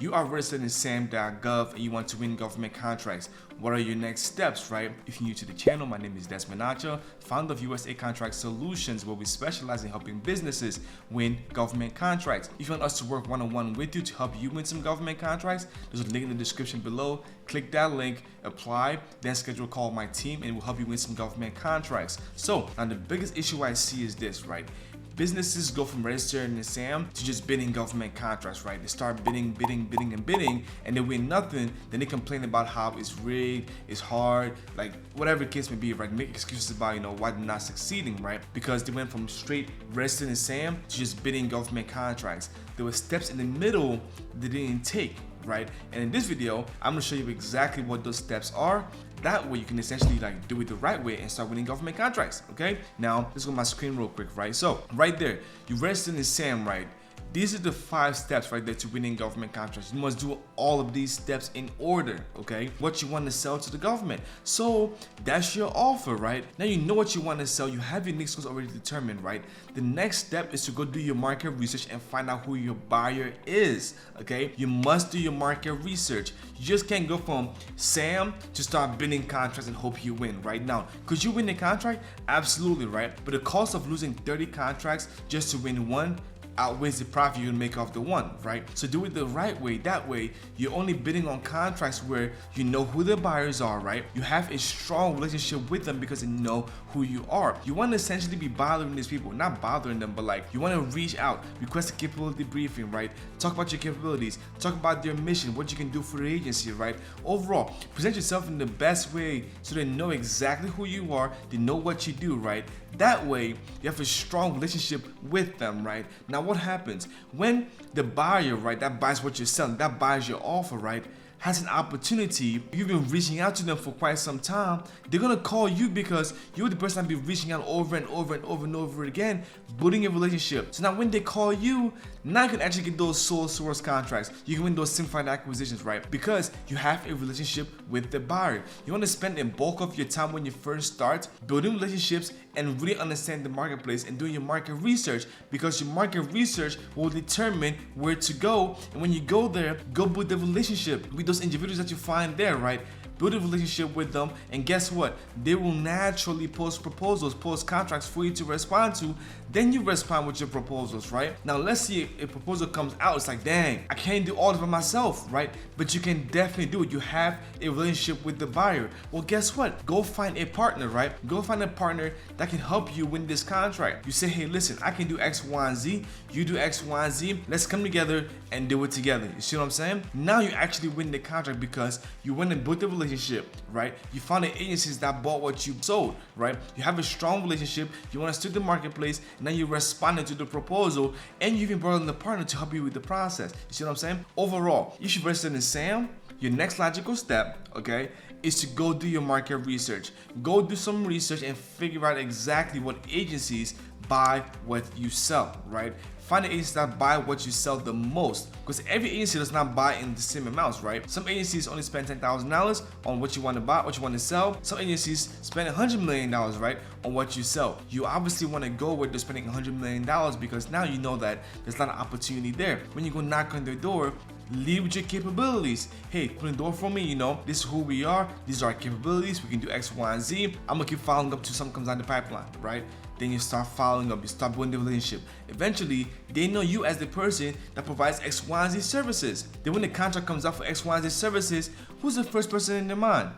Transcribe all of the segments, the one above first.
You are registered in SAM.gov and you want to win government contracts. What are your next steps, right? If you're new to the channel, my name is Desmond Acha, founder of USA Contract Solutions, where we specialize in helping businesses win government contracts. If you want us to work one-on-one with you to help you win some government contracts, there's a link in the description below. Click that link, apply, then schedule a call with my team, and we'll help you win some government contracts. So now the biggest issue I see is this, right? Businesses go from registering in SAM to just bidding government contracts, right? They start bidding, and they win nothing. Then they complain about how it's rigged, it's hard, like whatever the case may be, right? Make excuses about, why they're not succeeding, right? Because they went from straight registering in SAM to just bidding government contracts. There were steps in the middle they didn't take, right? And in this video, I'm gonna show you exactly what those steps are. That way you can essentially do it the right way and start winning government contracts, okay? Now, let's go to my screen real quick, right? So, right there, you registered in SAM, right? These are the 5 steps right there to winning government contracts. You must do all of these steps in order, okay? What you want to sell to the government. So that's your offer, right? Now you know what you want to sell. You have your niche already determined, right? The next step is to go do your market research and find out who your buyer is, okay? You must do your market research. You just can't go from SAM to start bidding contracts and hope you win right now. Could you win the contract? Absolutely, right? But the cost of losing 30 contracts just to win one outweighs the profit you'll make off the one, right? So do it the right way. That way, you're only bidding on contracts where you know who the buyers are, right? You have a strong relationship with them because they know who you are. You want to essentially be bothering these people, not bothering them, but you want to reach out, request a capability briefing, right? Talk about your capabilities, talk about their mission, what you can do for the agency, right? Overall, present yourself in the best way so they know exactly who you are, they know what you do, right? That way, you have a strong relationship with them, right? Now, what happens when the buyer, right, that buys what you're selling, that buys your offer, right, has an opportunity, you've been reaching out to them for quite some time, they're gonna call you because you're the person that be reaching out over and over again, building a relationship. So now when they call you, now you can actually get those sole source contracts. You can win those simplified acquisitions, right? Because you have a relationship with the buyer. You want to spend a bulk of your time when you first start building relationships and really understand the marketplace and doing your market research, because your market research will determine where to go. And when you go there, go build the relationship with those individuals that you find there, right? Build a relationship with them, and guess what? They will naturally post proposals, post contracts for you to respond to. Then you respond with your proposals, right? Now let's see a proposal comes out, it's like, dang, I can't do all of it myself, right? But you can definitely do it. You have a relationship with the buyer. Well, guess what? Go find a partner, right? Go find a partner that can help you win this contract. You say, hey, listen, I can do X, Y, and Z. You do X, Y, and Z. Let's come together and do it together. You see what I'm saying? Now you actually win the contract because you went and built the relationship, right? You found the agencies that bought what you sold, right? You have a strong relationship. You understood the marketplace. And then you responded to the proposal, and you even brought in the partner to help you with the process. You see what I'm saying? Overall, you should register in SAM. Your next logical step, okay, is to go do your market research. Go do some research and figure out exactly what agencies buy what you sell, right? Find the agencies that buy what you sell the most, because every agency does not buy in the same amounts, right? Some agencies only spend $10,000 on what you want to buy, what you want to sell. Some agencies spend $100 million, right, on what you sell. You obviously want to go where they're spending $100 million because now you know that there's a lot of opportunity there. When you go knock on their door, lead with your capabilities. Hey, open the door for me, this is who we are, these are our capabilities, we can do X, Y, and Z. I'm gonna keep following up till something comes down the pipeline, right? Then you start following up, you start building the relationship. Eventually, they know you as the person that provides X, Y, and Z services. Then when the contract comes out for X, Y, and Z services, who's the first person in their mind?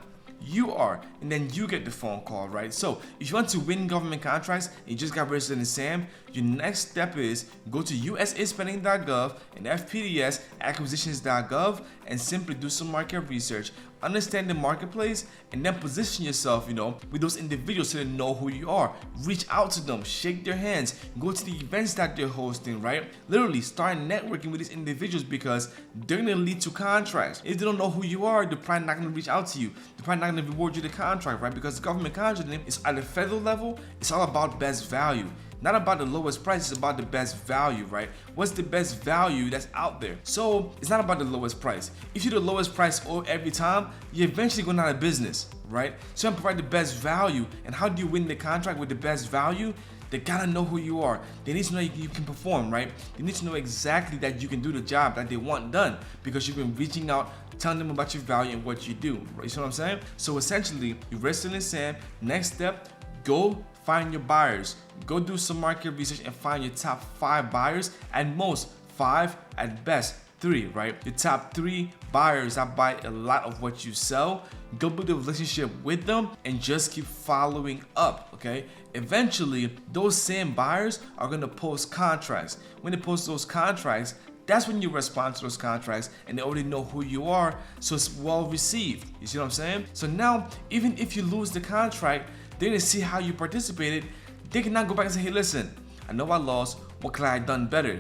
You are, and then you get the phone call, right? So if you want to win government contracts and you just got registered in SAM, your next step is go to usaspending.gov and FPDS acquisitions.gov and simply do some market research. Understand the marketplace and then position yourself, with those individuals so they know who you are. Reach out to them, shake their hands, go to the events that they're hosting, right? Literally start networking with these individuals because they're gonna lead to contracts. If they don't know who you are, they're probably not gonna reach out to you. They're probably not gonna reward you the contract, right? Because the government contract is at the federal level, it's all about best value. Not about the lowest price, it's about the best value, right? What's the best value that's out there? So it's not about the lowest price. If you're the lowest price every time, you're eventually going out of business, right? So you provide the best value. And how do you win the contract with the best value? They gotta know who you are. They need to know you can perform, right? They need to know exactly that you can do the job that they want done because you've been reaching out, telling them about your value and what you do. You see what I'm saying? So essentially, you're resting in sand. Next step, go find your buyers. Go do some market research and find your top 5 buyers. At most 5, at best 3, right? Your top 3 buyers that buy a lot of what you sell. Go build a relationship with them and just keep following up, okay? Eventually, those same buyers are gonna post contracts. When they post those contracts, that's when you respond to those contracts and they already know who you are, so it's well received. You see what I'm saying? So now, even if you lose the contract, they're gonna see how you participated. They cannot go back and say, hey, listen, I know I lost, what could I have done better?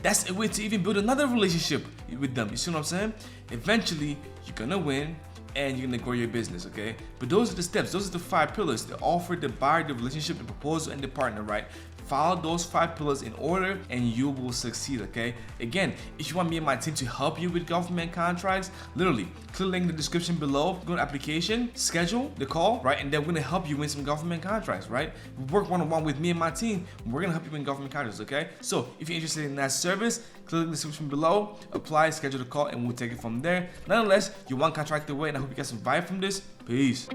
That's a way to even build another relationship with them. You see what I'm saying? Eventually, you're gonna win and you're gonna grow your business, okay? But those are the steps, those are the 5 pillars: the offer, the buyer, the relationship, the proposal, and the partner, right? Follow those 5 pillars in order and you will succeed, okay? Again, if you want me and my team to help you with government contracts, literally click the link in the description below, go to application, schedule the call, right? And then we're gonna help you win some government contracts, right? We work one-on-one with me and my team. We're gonna help you win government contracts, okay? So if you're interested in that service, click the description below, apply, schedule the call, and we'll take it from there. Nonetheless, you're one contract away, and I hope you got some vibe from this. Peace.